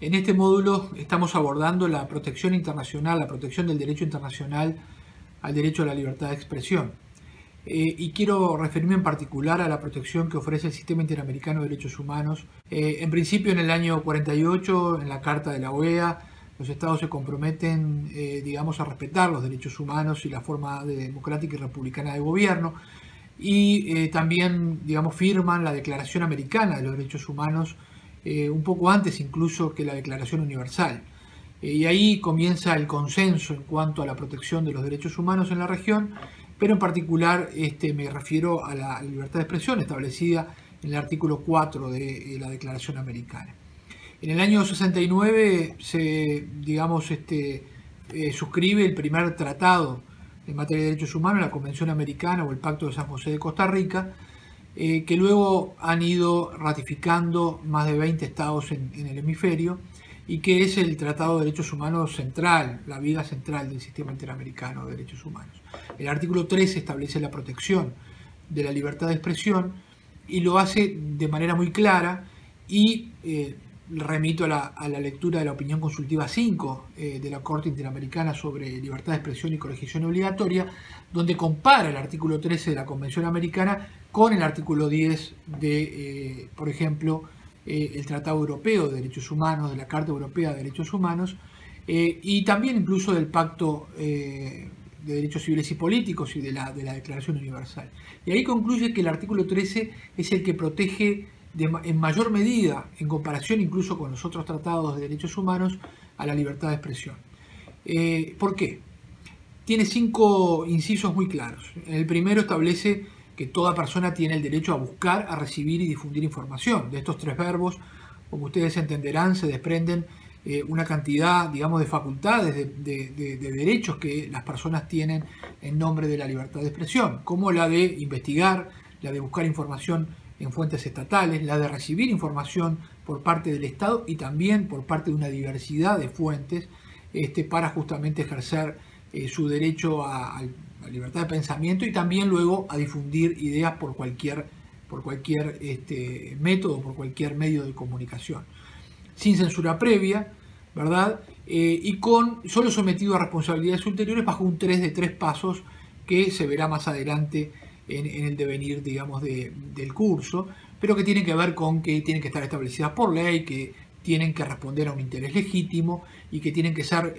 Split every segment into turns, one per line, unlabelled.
En este módulo estamos abordando la protección internacional, la protección del derecho internacional al derecho a la libertad de expresión. Y quiero referirme en particular a la protección que ofrece el Sistema Interamericano de Derechos Humanos. En principio, en el año 48, en la Carta de la OEA, los estados se comprometen, a respetar los derechos humanos y la forma democrática y republicana de gobierno. Y también, firman la Declaración Americana de los Derechos Humanos, un poco antes incluso que la Declaración Universal. Y ahí comienza el consenso en cuanto a la protección de los derechos humanos en la región, pero en particular me refiero a la libertad de expresión establecida en el artículo 4 de la Declaración Americana. En el año 69 se, suscribe el primer tratado en materia de derechos humanos, la Convención Americana o el Pacto de San José de Costa Rica, que luego han ido ratificando más de 20 estados en el hemisferio, y que es el Tratado de Derechos Humanos central, la viga central del Sistema Interamericano de Derechos Humanos. El artículo 13 establece la protección de la libertad de expresión y lo hace de manera muy clara, y remito a la lectura de la opinión consultiva 5 de la Corte Interamericana sobre libertad de expresión y colegiación obligatoria, donde compara el artículo 13 de la Convención Americana con el artículo 10 de, por ejemplo, el Tratado Europeo de Derechos Humanos, de la Carta Europea de Derechos Humanos, y también incluso del Pacto de Derechos Civiles y Políticos y de la Declaración Universal. Y ahí concluye que el artículo 13 es el que protege en mayor medida, en comparación incluso con los otros tratados de derechos humanos, a la libertad de expresión. ¿Por qué? Tiene 5 incisos muy claros. El primero establece que toda persona tiene el derecho a buscar, a recibir y difundir información. De estos 3 verbos, como ustedes entenderán, se desprenden una cantidad, de facultades, de derechos que las personas tienen en nombre de la libertad de expresión, como la de investigar, la de buscar información en fuentes estatales, la de recibir información por parte del Estado y también por parte de una diversidad de fuentes para justamente ejercer su derecho a libertad de pensamiento y también luego a difundir ideas por cualquier método, por cualquier medio de comunicación, sin censura previa, ¿verdad? Y solo sometido a responsabilidades ulteriores bajo un 3 de 3 pasos que se verá más adelante en el devenir, del curso, pero que tienen que ver con que tienen que estar establecidas por ley, que tienen que responder a un interés legítimo y que tienen que ser,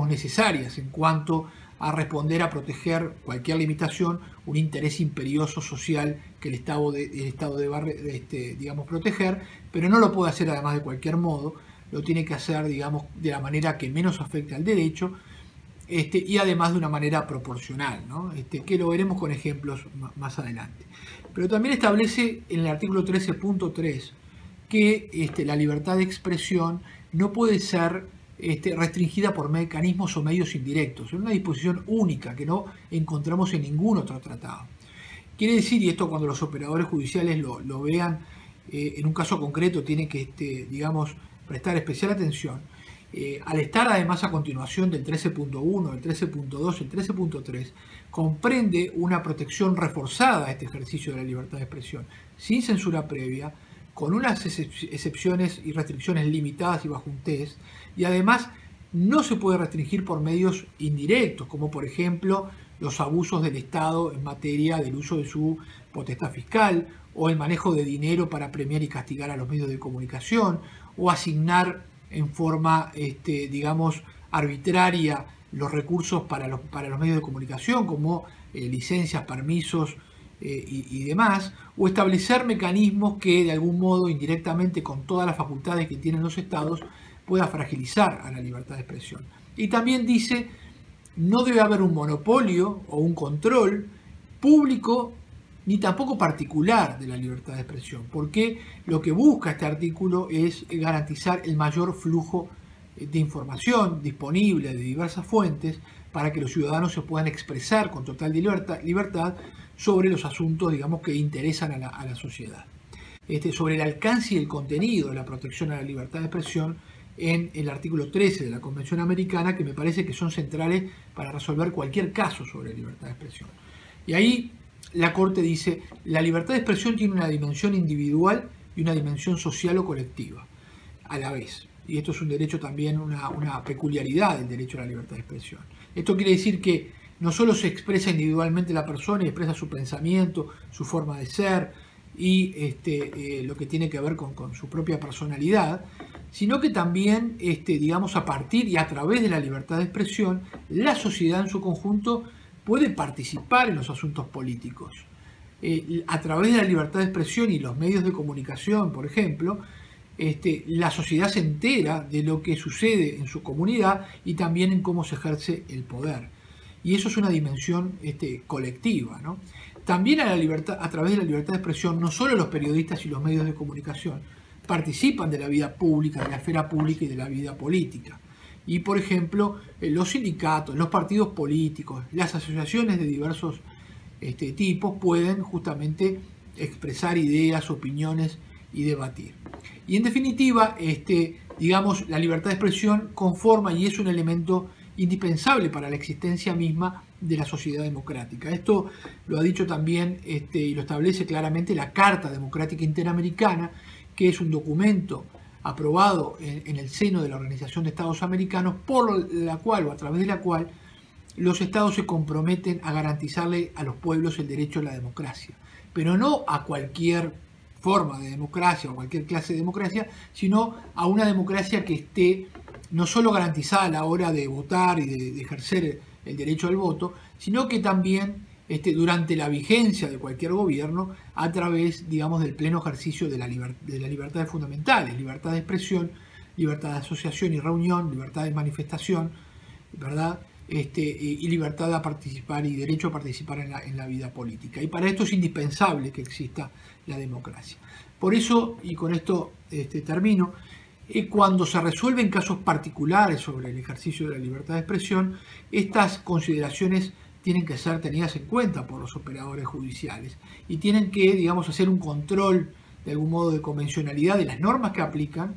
necesarias en cuanto a responder a proteger cualquier limitación, un interés imperioso social que el Estado debe proteger, pero no lo puede hacer además de cualquier modo, lo tiene que hacer, de la manera que menos afecte al derecho, y además de una manera proporcional, ¿no? Que lo veremos con ejemplos más adelante. Pero también establece en el artículo 13.3 que la libertad de expresión no puede ser restringida por mecanismos o medios indirectos. Es una disposición única que no encontramos en ningún otro tratado. Quiere decir, y esto cuando los operadores judiciales lo vean, en un caso concreto tienen que, prestar especial atención. Al estar además a continuación del 13.1, del 13.2, el 13.3, comprende una protección reforzada a este ejercicio de la libertad de expresión, sin censura previa, con unas excepciones y restricciones limitadas y bajo un test, y además no se puede restringir por medios indirectos, como por ejemplo los abusos del Estado en materia del uso de su potestad fiscal, o el manejo de dinero para premiar y castigar a los medios de comunicación, o asignar en forma, arbitraria los recursos para los medios de comunicación, como licencias, permisos y demás, o establecer mecanismos que de algún modo, indirectamente, con todas las facultades que tienen los estados, pueda fragilizar a la libertad de expresión. Y también dice, no debe haber un monopolio o un control público ni tampoco particular de la libertad de expresión, porque lo que busca este artículo es garantizar el mayor flujo de información disponible de diversas fuentes para que los ciudadanos se puedan expresar con total libertad sobre los asuntos, que interesan a la sociedad. Sobre el alcance y el contenido de la protección a la libertad de expresión en el artículo 13 de la Convención Americana, que me parece que son centrales para resolver cualquier caso sobre libertad de expresión. Y ahí la Corte dice, la libertad de expresión tiene una dimensión individual y una dimensión social o colectiva a la vez. y esto es un derecho también, una peculiaridad del derecho a la libertad de expresión. Esto quiere decir que no solo se expresa individualmente la persona y expresa su pensamiento, su forma de ser y lo que tiene que ver con su propia personalidad, sino que también, digamos, a partir y a través de la libertad de expresión, la sociedad en su conjunto puede participar en los asuntos políticos. A través de la libertad de expresión y los medios de comunicación, por ejemplo, la sociedad se entera de lo que sucede en su comunidad y también en cómo se ejerce el poder. Y eso es una dimensión colectiva, ¿no? También a través de la libertad de expresión, no solo los periodistas y los medios de comunicación participan de la vida pública, de la esfera pública y de la vida política. Y, por ejemplo, los sindicatos, los partidos políticos, las asociaciones de diversos tipos pueden justamente expresar ideas, opiniones y debatir. Y en definitiva, digamos, la libertad de expresión conforma y es un elemento indispensable para la existencia misma de la sociedad democrática. Esto lo ha dicho también y lo establece claramente la Carta Democrática Interamericana, que es un documento aprobado en el seno de la Organización de Estados Americanos, por la cual o a través de la cual los estados se comprometen a garantizarle a los pueblos el derecho a la democracia, pero no a cualquier forma de democracia o cualquier clase de democracia, sino a una democracia que esté no solo garantizada a la hora de votar y de ejercer el derecho al voto, sino que también durante la vigencia de cualquier gobierno a través, digamos, del pleno ejercicio de las libertades fundamentales, libertad de expresión, libertad de asociación y reunión, libertad de manifestación, ¿verdad? Y libertad a participar y derecho a participar en la vida política. Y para esto es indispensable que exista la democracia. Por eso, y con esto termino, cuando se resuelven casos particulares sobre el ejercicio de la libertad de expresión, estas consideraciones tienen que ser tenidas en cuenta por los operadores judiciales y tienen que, digamos, hacer un control de algún modo de convencionalidad de las normas que aplican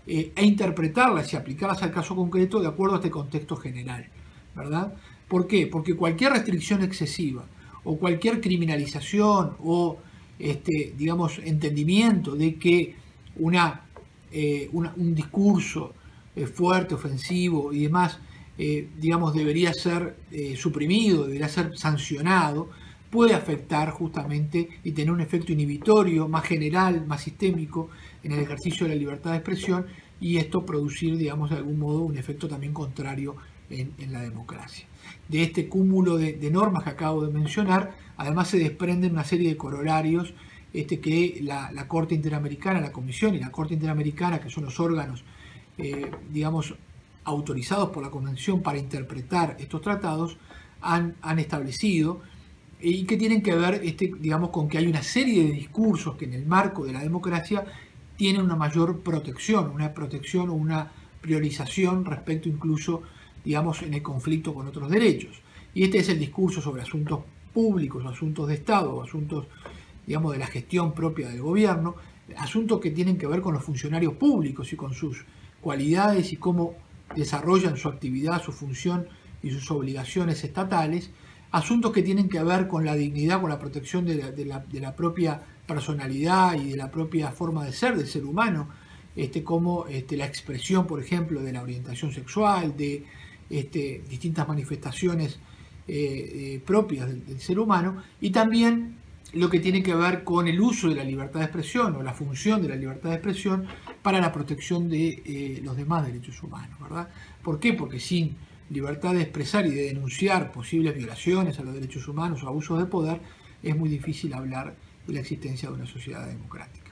e interpretarlas y aplicarlas al caso concreto de acuerdo a este contexto general, ¿verdad? ¿Por qué? Porque cualquier restricción excesiva o cualquier criminalización o, digamos, entendimiento de que un discurso fuerte, ofensivo y demás, digamos, debería ser suprimido, debería ser sancionado, puede afectar justamente y tener un efecto inhibitorio más general, más sistémico en el ejercicio de la libertad de expresión y esto producir, digamos, de algún modo un efecto también contrario en la democracia. De este cúmulo de normas que acabo de mencionar, además se desprenden una serie de corolarios que la Corte Interamericana, la Comisión y la Corte Interamericana, que son los órganos, digamos, autorizados por la Convención para interpretar estos tratados, han establecido y que tienen que ver, digamos, con que hay una serie de discursos que en el marco de la democracia tienen una mayor protección o una priorización respecto incluso, digamos, en el conflicto con otros derechos. Y este es el discurso sobre asuntos públicos, asuntos de Estado, o asuntos, digamos, de la gestión propia del gobierno, asuntos que tienen que ver con los funcionarios públicos y con sus cualidades y cómo desarrollan su actividad, su función y sus obligaciones estatales, asuntos que tienen que ver con la dignidad, con la protección de la propia personalidad y de la propia forma de ser del ser humano, como la expresión, por ejemplo, de la orientación sexual, de distintas manifestaciones propias del ser humano, y también lo que tiene que ver con el uso de la libertad de expresión o la función de la libertad de expresión para la protección de los demás derechos humanos, ¿verdad? ¿Por qué? Porque sin libertad de expresar y de denunciar posibles violaciones a los derechos humanos o abusos de poder, es muy difícil hablar de la existencia de una sociedad democrática.